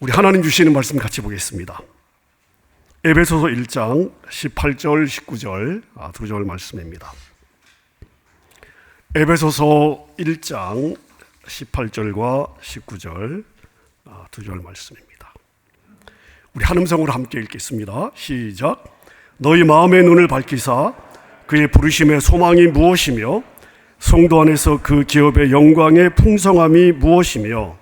우리 하나님 주시는 말씀 같이 보겠습니다. 에베소서 1장 18절 19절 두 절 말씀입니다. 에베소서 1장 18절과 19절 두 절 말씀입니다. 우리 한음성으로 함께 읽겠습니다. 시작. 너희 마음의 눈을 밝히사 그의 부르심의 소망이 무엇이며 성도 안에서 그 기업의 영광의 풍성함이 무엇이며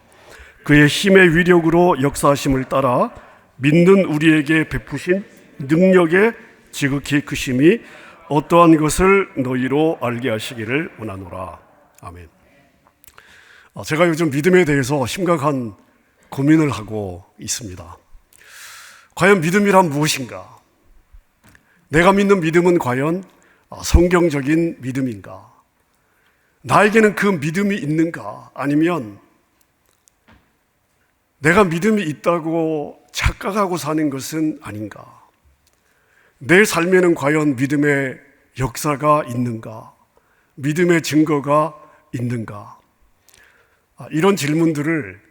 그의 힘의 위력으로 역사하심을 따라 믿는 우리에게 베푸신 능력의 지극히 크심이 어떠한 것을 너희로 알게 하시기를 원하노라. 아멘. 제가 요즘 믿음에 대해서 심각한 고민을 하고 있습니다. 과연 믿음이란 무엇인가? 내가 믿는 믿음은 과연 성경적인 믿음인가? 나에게는 그 믿음이 있는가? 아니면 내가 믿음이 있다고 착각하고 사는 것은 아닌가? 내 삶에는 과연 믿음의 역사가 있는가? 믿음의 증거가 있는가? 이런 질문들을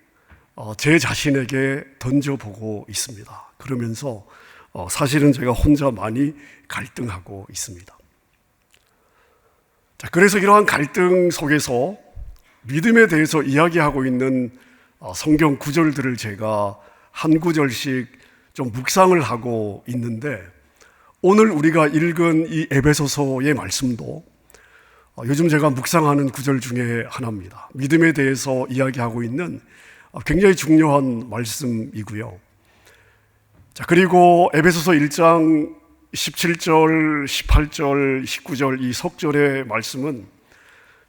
제 자신에게 던져보고 있습니다. 그러면서 사실은 제가 혼자 많이 갈등하고 있습니다. 그래서 이러한 갈등 속에서 믿음에 대해서 이야기하고 있는 성경 구절들을 제가 한 구절씩 좀 묵상을 하고 있는데, 오늘 우리가 읽은 이 에베소서의 말씀도 요즘 제가 묵상하는 구절 중에 하나입니다. 믿음에 대해서 이야기하고 있는 굉장히 중요한 말씀이고요. 그리고 에베소서 1장 17절, 18절, 19절 이 석절의 말씀은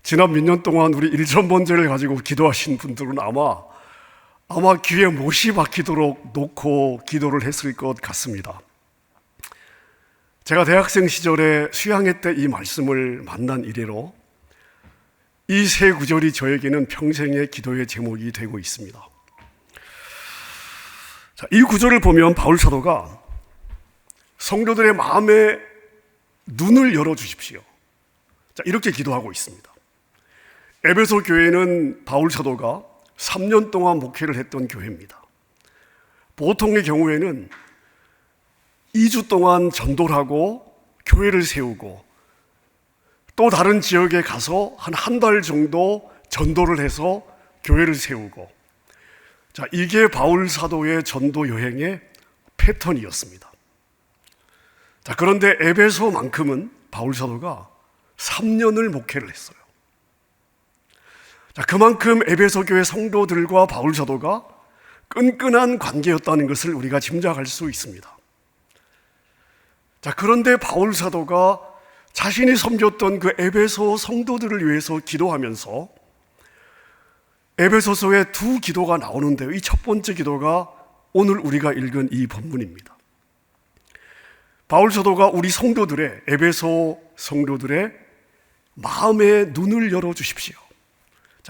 지난 몇 년 동안 우리 일천번제를 가지고 기도하신 분들은 아마 귀에 못이 박히도록 놓고 기도를 했을 것 같습니다. 제가 대학생 시절에 수양회 때 이 말씀을 만난 이래로 이 세 구절이 저에게는 평생의 기도의 제목이 되고 있습니다. 이 구절을 보면 바울 사도가 성도들의 마음에 눈을 열어주십시오, 이렇게 기도하고 있습니다. 에베소 교회는 바울 사도가 3년 동안 목회를 했던 교회입니다. 보통의 경우에는 2주 동안 전도를 하고 교회를 세우고 또 다른 지역에 가서 한 달 정도 전도를 해서 교회를 세우고, 이게 바울 사도의 전도 여행의 패턴이었습니다. 그런데 에베소만큼은 바울 사도가 3년을 목회를 했어요. 그만큼 에베소 교회 성도들과 바울 사도가 끈끈한 관계였다는 것을 우리가 짐작할 수 있습니다. 그런데 바울 사도가 자신이 섬겼던 그 에베소 성도들을 위해서 기도하면서 에베소서에 두 기도가 나오는데요. 이 첫 번째 기도가 오늘 우리가 읽은 이 본문입니다. 바울 사도가 우리 성도들의, 에베소 성도들의 마음의 눈을 열어주십시오.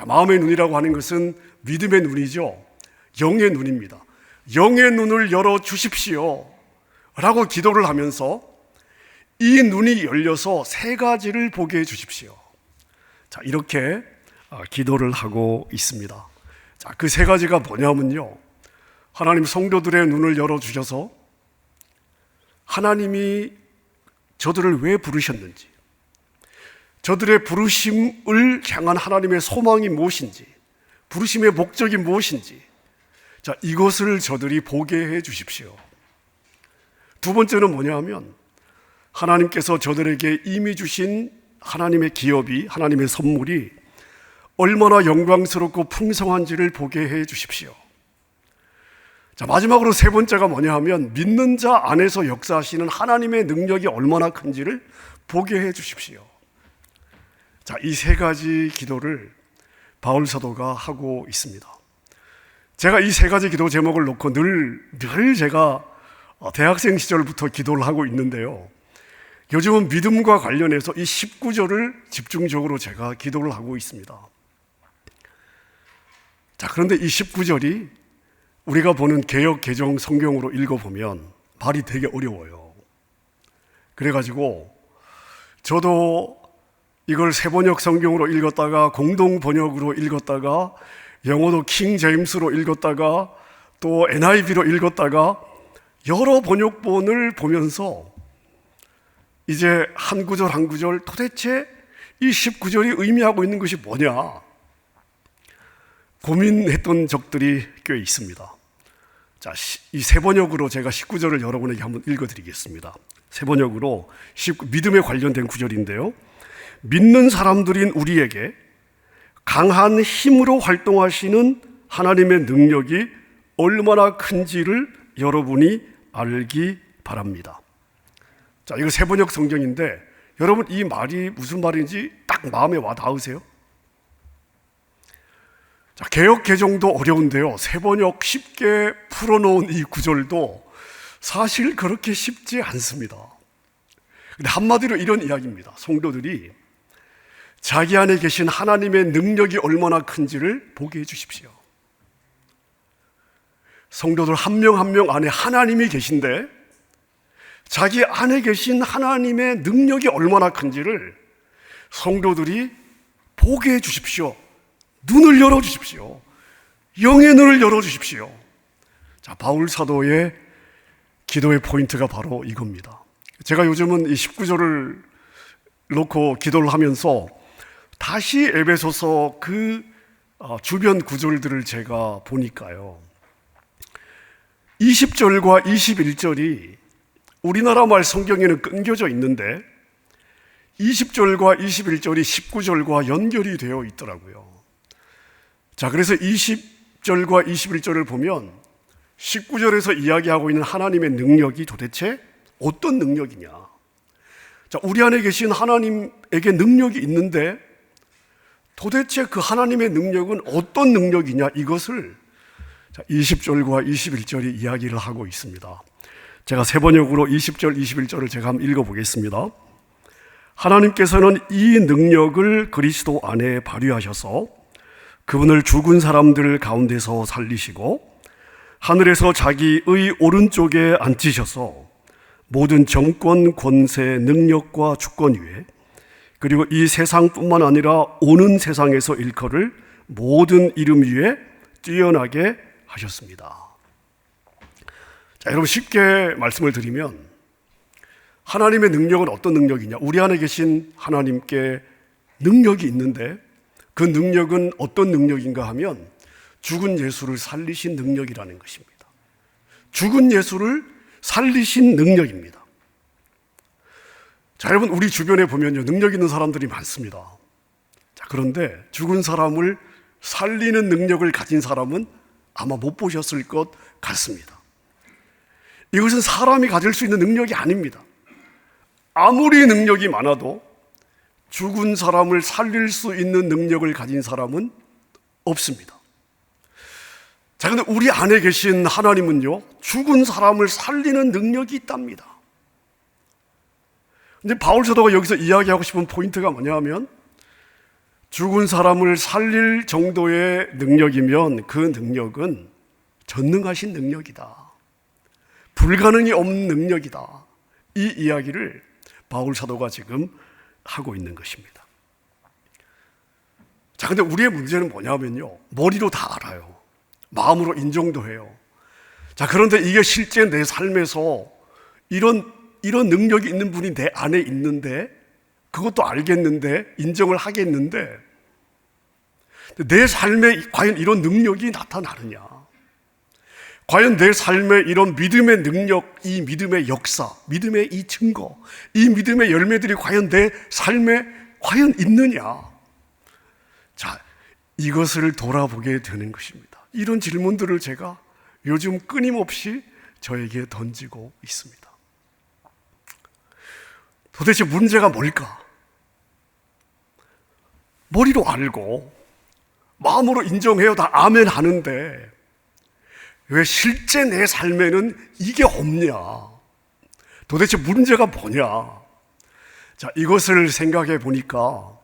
마음의 눈이라고 하는 것은 믿음의 눈이죠. 영의 눈입니다. 영의 눈을 열어주십시오 라고 기도를 하면서 이 눈이 열려서 세 가지를 보게 해주십시오. 이렇게 기도를 하고 있습니다. 그 세 가지가 뭐냐면요, 하나님 성도들의 눈을 열어주셔서 하나님이 저들을 왜 부르셨는지, 저들의 부르심을 향한 하나님의 소망이 무엇인지, 부르심의 목적이 무엇인지, 이것을 저들이 보게 해 주십시오. 두 번째는 뭐냐 하면 하나님께서 저들에게 이미 주신 하나님의 기업이, 하나님의 선물이 얼마나 영광스럽고 풍성한지를 보게 해 주십시오. 마지막으로 세 번째가 뭐냐 하면 믿는 자 안에서 역사하시는 하나님의 능력이 얼마나 큰지를 보게 해 주십시오. 이 세 가지 기도를 바울 사도가 하고 있습니다. 제가 이 세 가지 기도 제목을 놓고 늘 제가 대학생 시절부터 기도를 하고 있는데요, 요즘은 믿음과 관련해서 이 19절을 집중적으로 제가 기도를 하고 있습니다. 그런데 이 19절이 우리가 보는 개역 개정 성경으로 읽어보면 말이 되게 어려워요. 그래가지고 저도 이걸 새번역 성경으로 읽었다가 공동 번역으로 읽었다가 영어도 킹 제임스로 읽었다가 또 NIV로 읽었다가 여러 번역본을 보면서 이제 한 구절 한 구절 도대체 이 19절이 의미하고 있는 것이 뭐냐 고민했던 적들이 꽤 있습니다. 자, 이 세 번역으로 제가 19절을 여러분에게 한번 읽어드리겠습니다. 세 번역으로 믿음에 관련된 구절인데요. 믿는 사람들인 우리에게 강한 힘으로 활동하시는 하나님의 능력이 얼마나 큰지를 여러분이 알기 바랍니다. 자, 이거 세 번역 성경인데 여러분 이 말이 무슨 말인지 딱 마음에 와 닿으세요? 자, 개역 개정도 어려운데요. 세 번역 쉽게 풀어놓은 이 구절도 사실 그렇게 쉽지 않습니다. 근데 한마디로 이런 이야기입니다. 성도들이 자기 안에 계신 하나님의 능력이 얼마나 큰지를 보게 해주십시오. 성도들 한 명 한 명 안에 하나님이 계신데 자기 안에 계신 하나님의 능력이 얼마나 큰지를 성도들이 보게 해주십시오. 눈을 열어주십시오. 영의 눈을 열어주십시오. 자, 바울 사도의 기도의 포인트가 바로 이겁니다. 제가 요즘은 이 19절을 놓고 기도를 하면서 다시 에베소서 그 주변 구절들을 제가 보니까요. 20절과 21절이 우리나라 말 성경에는 끊겨져 있는데 20절과 21절이 19절과 연결이 되어 있더라고요. 자, 그래서 20절과 21절을 보면 19절에서 이야기하고 있는 하나님의 능력이 도대체 어떤 능력이냐. 자, 우리 안에 계신 하나님에게 능력이 있는데 도대체 그 하나님의 능력은 어떤 능력이냐, 이것을 20절과 21절이 이야기를 하고 있습니다. 제가 세 번역으로 20절, 21절을 제가 한번 읽어보겠습니다. 하나님께서는 이 능력을 그리스도 안에 발휘하셔서 그분을 죽은 사람들 가운데서 살리시고 하늘에서 자기의 오른쪽에 앉히셔서 모든 정권, 권세, 능력과 주권 위에 그리고 이 세상뿐만 아니라 오는 세상에서 일컬을 모든 이름 위에 뛰어나게 하셨습니다. 자, 여러분 쉽게 말씀을 드리면 하나님의 능력은 어떤 능력이냐? 우리 안에 계신 하나님께 능력이 있는데 그 능력은 어떤 능력인가 하면 죽은 예수를 살리신 능력이라는 것입니다. 죽은 예수를 살리신 능력입니다. 자, 여러분 우리 주변에 보면요, 능력 있는 사람들이 많습니다. 자, 그런데 죽은 사람을 살리는 능력을 가진 사람은 아마 못 보셨을 것 같습니다. 이것은 사람이 가질 수 있는 능력이 아닙니다. 아무리 능력이 많아도 죽은 사람을 살릴 수 있는 능력을 가진 사람은 없습니다. 자, 근데 우리 안에 계신 하나님은요, 죽은 사람을 살리는 능력이 있답니다. 근데 바울 사도가 여기서 이야기하고 싶은 포인트가 뭐냐 하면 죽은 사람을 살릴 정도의 능력이면 그 능력은 전능하신 능력이다. 불가능이 없는 능력이다. 이 이야기를 바울 사도가 지금 하고 있는 것입니다. 자, 근데 우리의 문제는 뭐냐면요, 머리로 다 알아요. 마음으로 인정도 해요. 자, 그런데 이게 실제 내 삶에서 이런 능력이 있는 분이 내 안에 있는데, 그것도 알겠는데, 인정을 하겠는데, 내 삶에 과연 이런 능력이 나타나느냐? 과연 내 삶에 이런 믿음의 능력, 이 믿음의 역사, 믿음의 이 증거, 이 믿음의 열매들이 과연 내 삶에 과연 있느냐? 자, 이것을 돌아보게 되는 것입니다. 이런 질문들을 제가 요즘 끊임없이 저에게 던지고 있습니다. 도대체 문제가 뭘까? 머리로 알고 마음으로 인정해요. 다 아멘 하는데 왜 실제 내 삶에는 이게 없냐? 도대체 문제가 뭐냐? 자, 이것을 생각해 보니까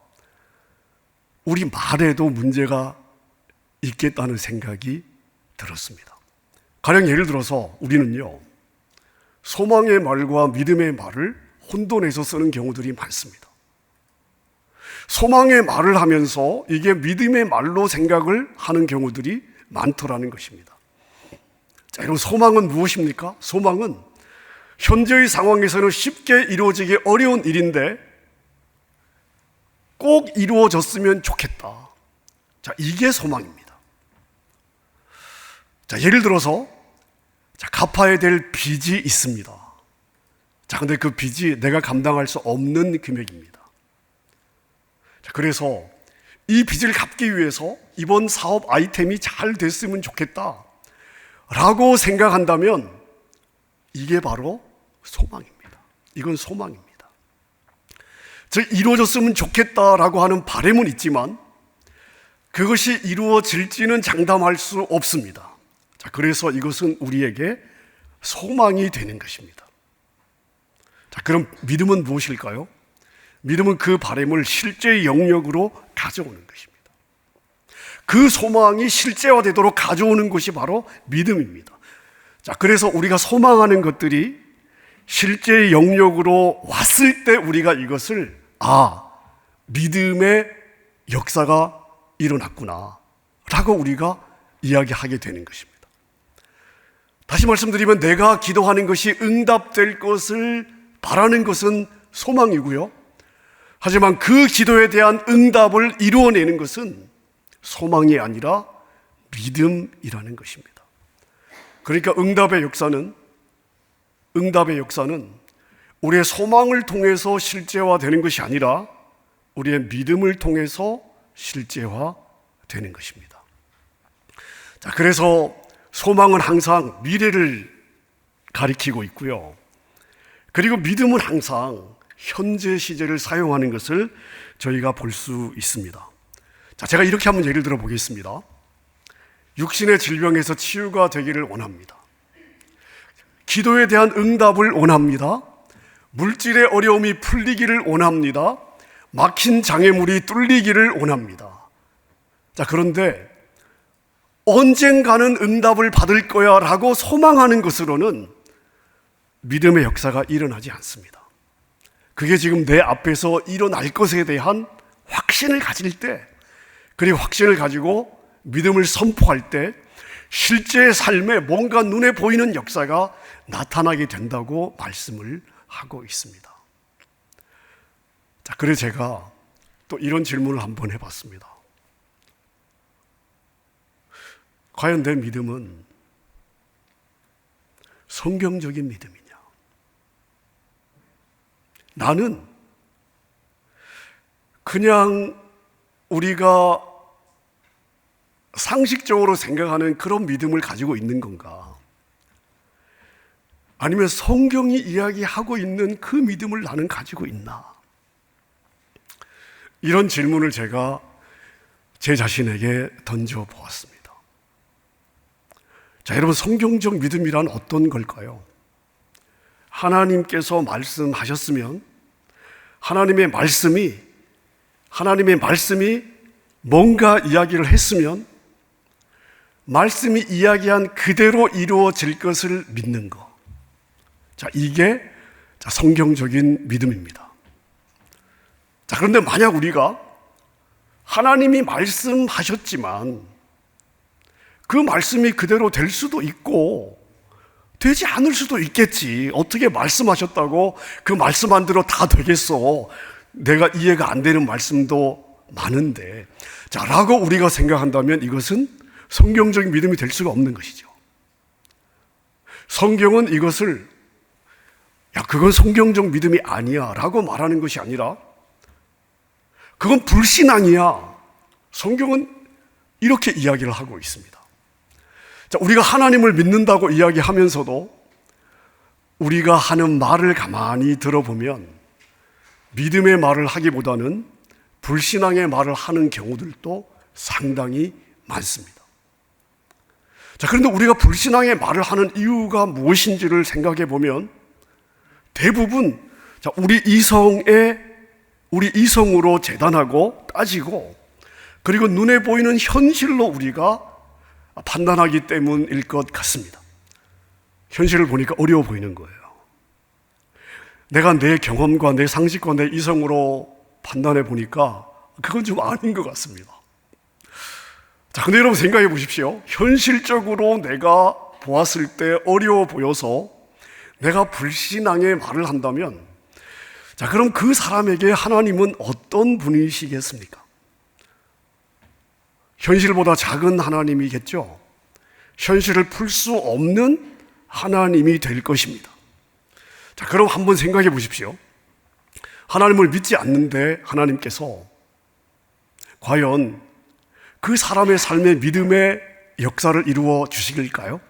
우리 말에도 문제가 있겠다는 생각이 들었습니다. 가령 예를 들어서 우리는요, 소망의 말과 믿음의 말을 혼돈해서 쓰는 경우들이 많습니다. 소망의 말을 하면서 이게 믿음의 말로 생각을 하는 경우들이 많더라는 것입니다. 자, 여러분, 소망은 무엇입니까? 소망은 현재의 상황에서는 쉽게 이루어지기 어려운 일인데 꼭 이루어졌으면 좋겠다. 자, 이게 소망입니다. 자, 예를 들어서 갚아야 될 빚이 있습니다. 자, 근데 그 빚이 내가 감당할 수 없는 금액입니다. 자, 그래서 이 빚을 갚기 위해서 이번 사업 아이템이 잘 됐으면 좋겠다 라고 생각한다면 이게 바로 소망입니다. 이건 소망입니다. 즉, 이루어졌으면 좋겠다라고 하는 바람은 있지만 그것이 이루어질지는 장담할 수 없습니다. 자, 그래서 이것은 우리에게 소망이 되는 것입니다. 자, 그럼 믿음은 무엇일까요? 믿음은 그 바람을 실제의 영역으로 가져오는 것입니다. 그 소망이 실제화되도록 가져오는 것이 바로 믿음입니다. 자, 그래서 우리가 소망하는 것들이 실제의 영역으로 왔을 때 우리가 이것을 믿음의 역사가 일어났구나 라고 우리가 이야기하게 되는 것입니다. 다시 말씀드리면 내가 기도하는 것이 응답될 것을 바라는 것은 소망이고요. 하지만 그 기도에 대한 응답을 이루어내는 것은 소망이 아니라 믿음이라는 것입니다. 그러니까 응답의 역사는 우리의 소망을 통해서 실제화되는 것이 아니라 우리의 믿음을 통해서 실제화되는 것입니다. 자, 그래서 소망은 항상 미래를 가리키고 있고요. 그리고 믿음은 항상 현재 시제를 사용하는 것을 저희가 볼 수 있습니다. 자, 제가 이렇게 한번 예를 들어 보겠습니다. 육신의 질병에서 치유가 되기를 원합니다. 기도에 대한 응답을 원합니다. 물질의 어려움이 풀리기를 원합니다. 막힌 장애물이 뚫리기를 원합니다. 자, 그런데 언젠가는 응답을 받을 거야 라고 소망하는 것으로는 믿음의 역사가 일어나지 않습니다. 그게 지금 내 앞에서 일어날 것에 대한 확신을 가질 때, 그리고 확신을 가지고 믿음을 선포할 때 실제 삶에 뭔가 눈에 보이는 역사가 나타나게 된다고 말씀을 하고 있습니다. 자, 그래서 제가 또 이런 질문을 한번 해봤습니다. 과연 내 믿음은 성경적인 믿음이냐? 나는 그냥 우리가 상식적으로 생각하는 그런 믿음을 가지고 있는 건가? 아니면 성경이 이야기하고 있는 그 믿음을 나는 가지고 있나? 이런 질문을 제가 제 자신에게 던져보았습니다. 자, 여러분, 성경적 믿음이란 어떤 걸까요? 하나님께서 말씀하셨으면 하나님의 말씀이 뭔가 이야기를 했으면 말씀이 이야기한 그대로 이루어질 것을 믿는 것. 자, 이게 성경적인 믿음입니다. 자, 그런데 만약 우리가 하나님이 말씀하셨지만 그 말씀이 그대로 될 수도 있고 되지 않을 수도 있겠지. 어떻게 말씀하셨다고 그 말씀한 대로 다 되겠어. 내가 이해가 안 되는 말씀도 많은데. 자, 라고 우리가 생각한다면 이것은 성경적인 믿음이 될 수가 없는 것이죠. 성경은 이것을 그건 성경적 믿음이 아니야 라고 말하는 것이 아니라 그건 불신앙이야. 성경은 이렇게 이야기를 하고 있습니다. 자, 우리가 하나님을 믿는다고 이야기하면서도 우리가 하는 말을 가만히 들어보면 믿음의 말을 하기보다는 불신앙의 말을 하는 경우들도 상당히 많습니다. 자, 그런데 우리가 불신앙의 말을 하는 이유가 무엇인지를 생각해 보면 대부분 우리 이성으로 재단하고 따지고 그리고 눈에 보이는 현실로 우리가 판단하기 때문일 것 같습니다. 현실을 보니까 어려워 보이는 거예요. 내가 내 경험과 내 상식과 내 이성으로 판단해 보니까 그건 좀 아닌 것 같습니다. 자, 근데 여러분 생각해 보십시오. 현실적으로 내가 보았을 때 어려워 보여서 내가 불신앙의 말을 한다면, 자, 그럼 그 사람에게 하나님은 어떤 분이시겠습니까? 현실보다 작은 하나님이겠죠. 현실을 풀 수 없는 하나님이 될 것입니다. 자, 그럼 한번 생각해 보십시오. 하나님을 믿지 않는데 하나님께서 과연 그 사람의 삶의 믿음의 역사를 이루어 주시길까요?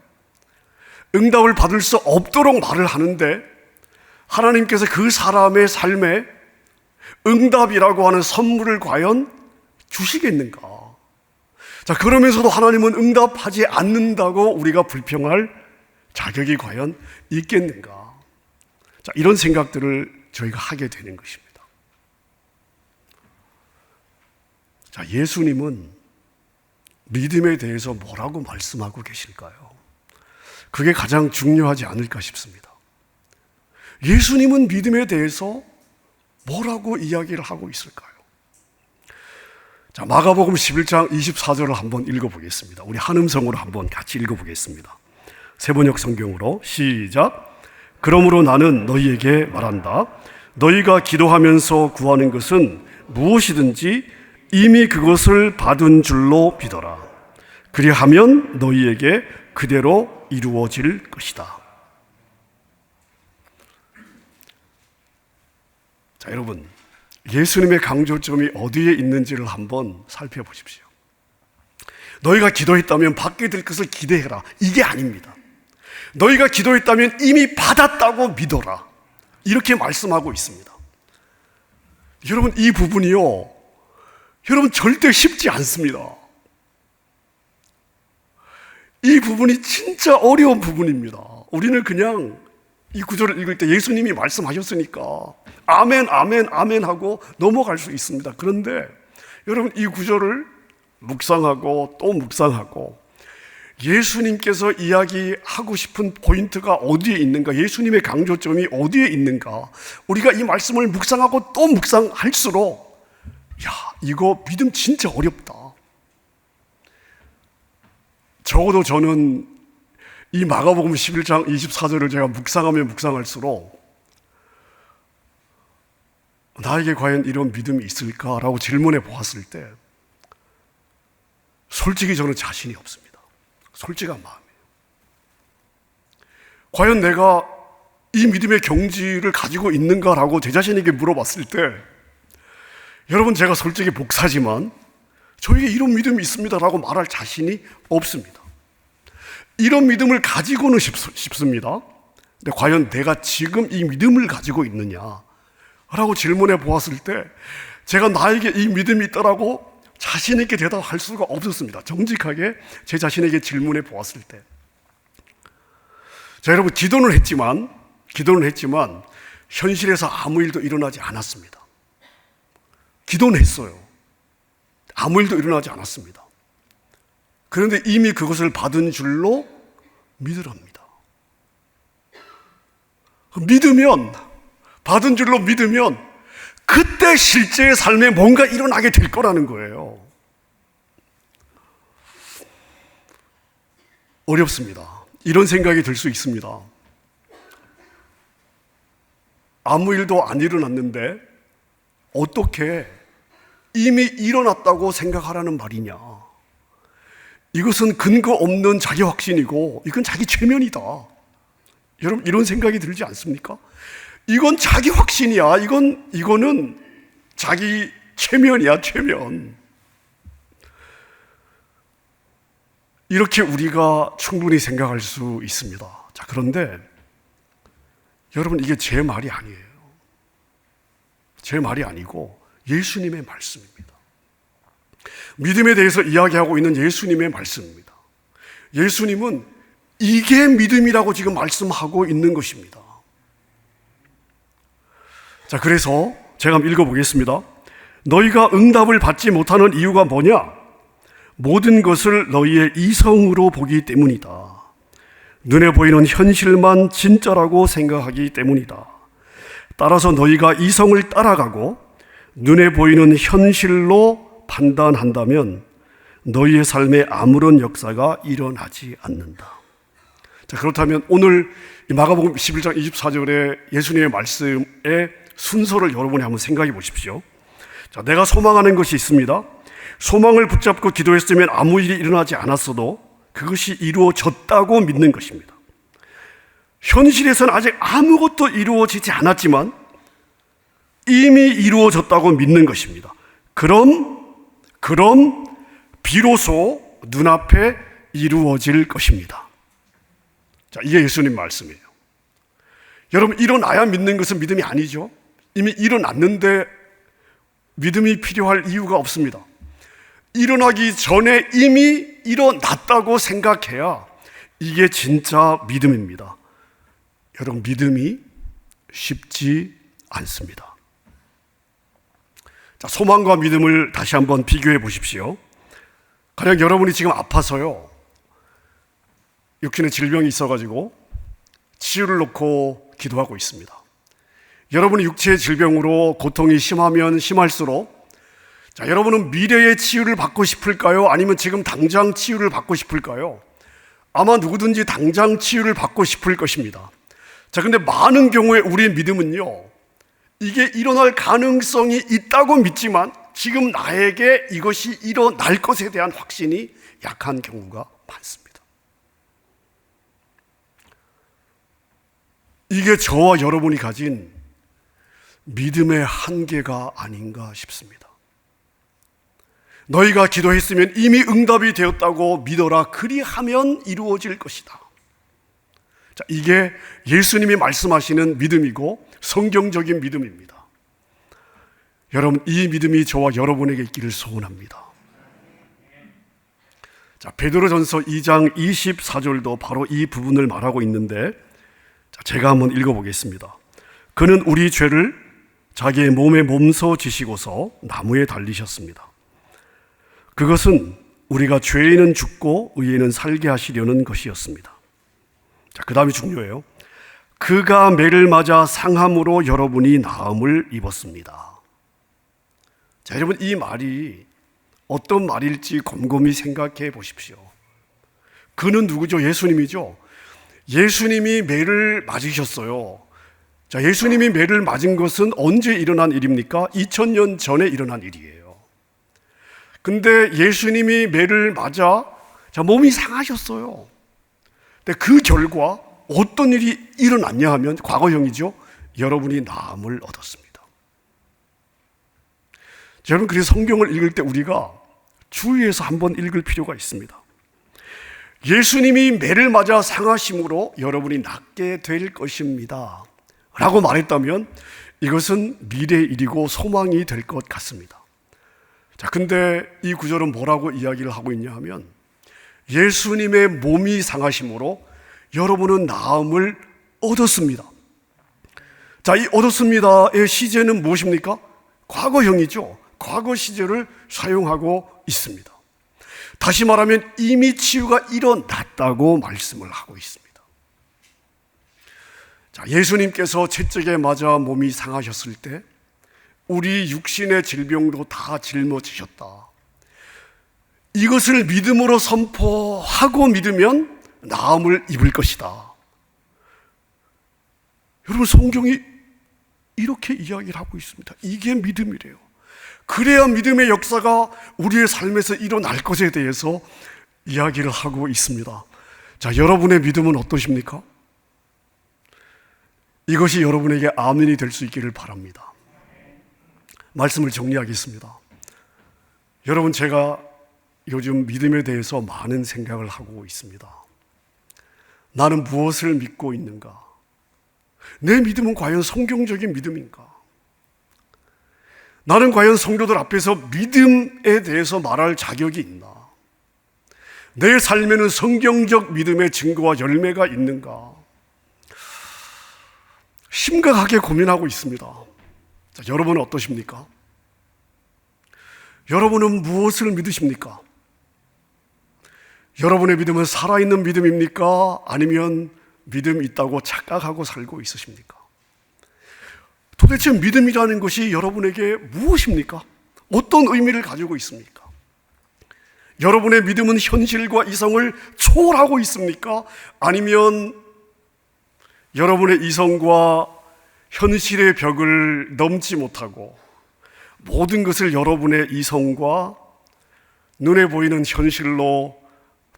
응답을 받을 수 없도록 말을 하는데 하나님께서 그 사람의 삶에 응답이라고 하는 선물을 과연 주시겠는가? 자, 그러면서도 하나님은 응답하지 않는다고 우리가 불평할 자격이 과연 있겠는가? 자, 이런 생각들을 저희가 하게 되는 것입니다. 자, 예수님은 믿음에 대해서 뭐라고 말씀하고 계실까요? 그게 가장 중요하지 않을까 싶습니다. 예수님은 믿음에 대해서 뭐라고 이야기를 하고 있을까요? 자, 마가복음 11장 24절을 한번 읽어보겠습니다. 우리 한음성으로 한번 같이 읽어보겠습니다. 세번역 성경으로 시작. 그러므로 나는 너희에게 말한다. 너희가 기도하면서 구하는 것은 무엇이든지 이미 그것을 받은 줄로 믿어라. 그리하면 너희에게 그대로 이루어질 것이다. 자, 여러분, 예수님의 강조점이 어디에 있는지를 한번 살펴보십시오. 너희가 기도했다면 받게 될 것을 기대해라. 이게 아닙니다. 너희가 기도했다면 이미 받았다고 믿어라. 이렇게 말씀하고 있습니다. 여러분, 이 부분이요, 여러분, 절대 쉽지 않습니다. 이 부분이 진짜 어려운 부분입니다. 우리는 그냥 이 구절을 읽을 때 예수님이 말씀하셨으니까 아멘, 아멘, 아멘 하고 넘어갈 수 있습니다. 그런데 여러분, 이 구절을 묵상하고 또 묵상하고 예수님께서 이야기하고 싶은 포인트가 어디에 있는가, 예수님의 강조점이 어디에 있는가, 우리가 이 말씀을 묵상하고 또 묵상할수록 야, 이거 믿음 진짜 어렵다. 적어도 저는 이 마가복음 11장 24절을 제가 묵상하면 묵상할수록 나에게 과연 이런 믿음이 있을까라고 질문해 보았을 때 솔직히 저는 자신이 없습니다. 솔직한 마음이에요. 과연 내가 이 믿음의 경지를 가지고 있는가라고 제 자신에게 물어봤을 때, 여러분, 제가 솔직히 목사지만 저에게 이런 믿음이 있습니다라고 말할 자신이 없습니다. 이런 믿음을 가지고는 싶습니다. 근데 과연 내가 지금 이 믿음을 가지고 있느냐라고 질문해 보았을 때 제가 나에게 이 믿음이 있다라고 자신 있게 대답할 수가 없었습니다. 정직하게 제 자신에게 질문해 보았을 때. 자, 여러분, 기도는 했지만 현실에서 아무 일도 일어나지 않았습니다. 기도는 했어요. 아무 일도 일어나지 않았습니다. 그런데 이미 그것을 받은 줄로 믿으랍니다. 믿으면, 받은 줄로 믿으면 그때 실제의 삶에 뭔가 일어나게 될 거라는 거예요. 어렵습니다. 이런 생각이 들 수 있습니다. 아무 일도 안 일어났는데 어떻게 이미 일어났다고 생각하라는 말이냐. 이것은 근거 없는 자기 확신이고 이건 자기 최면이다. 여러분, 이런 생각이 들지 않습니까? 이건 자기 확신이야. 이거는 자기 최면이야, 최면. 이렇게 우리가 충분히 생각할 수 있습니다. 자, 그런데 여러분, 이게 제 말이 아니에요. 제 말이 아니고 예수님의 말씀입니다. 믿음에 대해서 이야기하고 있는 예수님의 말씀입니다. 예수님은 이게 믿음이라고 지금 말씀하고 있는 것입니다. 자, 그래서 제가 한번 읽어보겠습니다. 너희가 응답을 받지 못하는 이유가 뭐냐? 모든 것을 너희의 이성으로 보기 때문이다. 눈에 보이는 현실만 진짜라고 생각하기 때문이다. 따라서 너희가 이성을 따라가고 눈에 보이는 현실로 판단한다면 너희의 삶에 아무런 역사가 일어나지 않는다. 자, 그렇다면 오늘 이 마가복음 11장 24절에 예수님의 말씀의 순서를 여러분이 한번 생각해 보십시오. 자, 내가 소망하는 것이 있습니다. 소망을 붙잡고 기도했으면 아무 일이 일어나지 않았어도 그것이 이루어졌다고 믿는 것입니다. 현실에서는 아직 아무것도 이루어지지 않았지만 이미 이루어졌다고 믿는 것입니다. 그럼 비로소 눈앞에 이루어질 것입니다. 자, 이게 예수님 말씀이에요. 여러분, 일어나야 믿는 것은 믿음이 아니죠. 이미 일어났는데 믿음이 필요할 이유가 없습니다. 일어나기 전에 이미 일어났다고 생각해야 이게 진짜 믿음입니다. 여러분, 믿음이 쉽지 않습니다. 자, 소망과 믿음을 다시 한번 비교해 보십시오. 가령 여러분이 지금 아파서요, 육신의 질병이 있어가지고 치유를 놓고 기도하고 있습니다. 여러분이 육체의 질병으로 고통이 심하면 심할수록, 자, 여러분은 미래의 치유를 받고 싶을까요? 아니면 지금 당장 치유를 받고 싶을까요? 아마 누구든지 당장 치유를 받고 싶을 것입니다. 자, 근데 많은 경우에 우리의 믿음은요, 이게 일어날 가능성이 있다고 믿지만 지금 나에게 이것이 일어날 것에 대한 확신이 약한 경우가 많습니다. 이게 저와 여러분이 가진 믿음의 한계가 아닌가 싶습니다. 너희가 기도했으면 이미 응답이 되었다고 믿어라. 그리하면 이루어질 것이다. 자, 이게 예수님이 말씀하시는 믿음이고 성경적인 믿음입니다. 여러분, 이 믿음이 저와 여러분에게 있기를 소원합니다. 자, 베드로전서 2장 24절도 바로 이 부분을 말하고 있는데, 자, 제가 한번 읽어보겠습니다. 그는 우리 죄를 자기의 몸에 몸소 지시고서 나무에 달리셨습니다. 그것은 우리가 죄에는 죽고 의에는 살게 하시려는 것이었습니다. 자, 그 다음이 중요해요. 그가 매를 맞아 상함으로 여러분이 나음을 입었습니다. 자, 여러분, 이 말이 어떤 말일지 곰곰이 생각해 보십시오. 그는 누구죠? 예수님이죠. 예수님이 매를 맞으셨어요. 자, 예수님이 매를 맞은 것은 언제 일어난 일입니까? 2000년 전에 일어난 일이에요. 근데 예수님이 매를 맞아, 자, 몸이 상하셨어요. 근데 그 결과 어떤 일이 일어났냐 하면 과거형이죠. 여러분이 나음을 얻었습니다. 자, 여러분, 그래서 성경을 읽을 때 우리가 주의해서 한번 읽을 필요가 있습니다. 예수님이 매를 맞아 상하심으로 여러분이 낫게 될 것입니다 라고 말했다면 이것은 미래의 일이고 소망이 될 것 같습니다. 자, 근데 이 구절은 뭐라고 이야기를 하고 있냐 하면 예수님의 몸이 상하심으로 여러분은 나음을 얻었습니다. 자, 이 얻었습니다의 시제는 무엇입니까? 과거형이죠. 과거 시제를 사용하고 있습니다. 다시 말하면 이미 치유가 일어났다고 말씀을 하고 있습니다. 자, 예수님께서 채찍에 맞아 몸이 상하셨을 때 우리 육신의 질병도 다 짊어지셨다. 이것을 믿음으로 선포하고 믿으면 나음을 입을 것이다. 여러분, 성경이 이렇게 이야기를 하고 있습니다. 이게 믿음이래요. 그래야 믿음의 역사가 우리의 삶에서 일어날 것에 대해서 이야기를 하고 있습니다. 자, 여러분의 믿음은 어떠십니까? 이것이 여러분에게 아멘이 될 수 있기를 바랍니다. 말씀을 정리하겠습니다. 여러분, 제가 요즘 믿음에 대해서 많은 생각을 하고 있습니다. 나는 무엇을 믿고 있는가? 내 믿음은 과연 성경적인 믿음인가? 나는 과연 성도들 앞에서 믿음에 대해서 말할 자격이 있나? 내 삶에는 성경적 믿음의 증거와 열매가 있는가? 심각하게 고민하고 있습니다. 자, 여러분은 어떠십니까? 여러분은 무엇을 믿으십니까? 여러분의 믿음은 살아있는 믿음입니까? 아니면 믿음이 있다고 착각하고 살고 있으십니까? 도대체 믿음이라는 것이 여러분에게 무엇입니까? 어떤 의미를 가지고 있습니까? 여러분의 믿음은 현실과 이성을 초월하고 있습니까? 아니면 여러분의 이성과 현실의 벽을 넘지 못하고 모든 것을 여러분의 이성과 눈에 보이는 현실로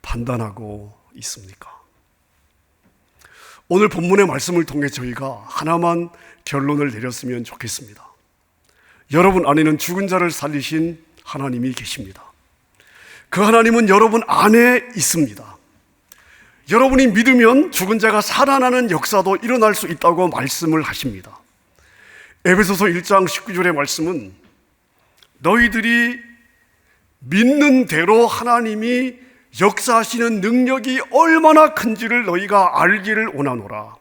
판단하고 있습니까? 오늘 본문의 말씀을 통해 저희가 하나만 결론을 내렸으면 좋겠습니다. 여러분 안에는 죽은 자를 살리신 하나님이 계십니다. 그 하나님은 여러분 안에 있습니다. 여러분이 믿으면 죽은 자가 살아나는 역사도 일어날 수 있다고 말씀을 하십니다. 에베소서 1장 19절의 말씀은 너희들이 믿는 대로 하나님이 역사하시는 능력이 얼마나 큰지를 너희가 알기를 원하노라,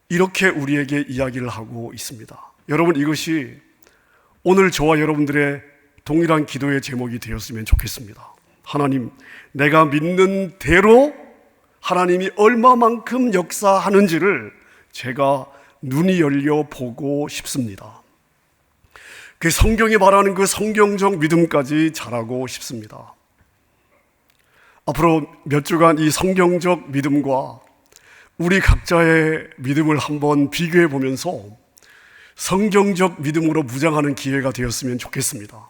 이렇게 우리에게 이야기를 하고 있습니다. 여러분, 이것이 오늘 저와 여러분들의 동일한 기도의 제목이 되었으면 좋겠습니다. 하나님, 내가 믿는 대로 하나님이 얼마만큼 역사하는지를 제가 눈이 열려 보고 싶습니다. 그 성경이 말하는 그 성경적 믿음까지 자라고 싶습니다. 앞으로 몇 주간 이 성경적 믿음과 우리 각자의 믿음을 한번 비교해 보면서 성경적 믿음으로 무장하는 기회가 되었으면 좋겠습니다.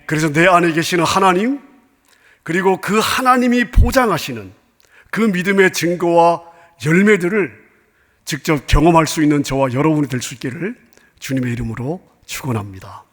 그래서 내 안에 계시는 하나님, 그리고 그 하나님이 보장하시는 그 믿음의 증거와 열매들을 직접 경험할 수 있는 저와 여러분이 될 수 있기를 주님의 이름으로 축원합니다.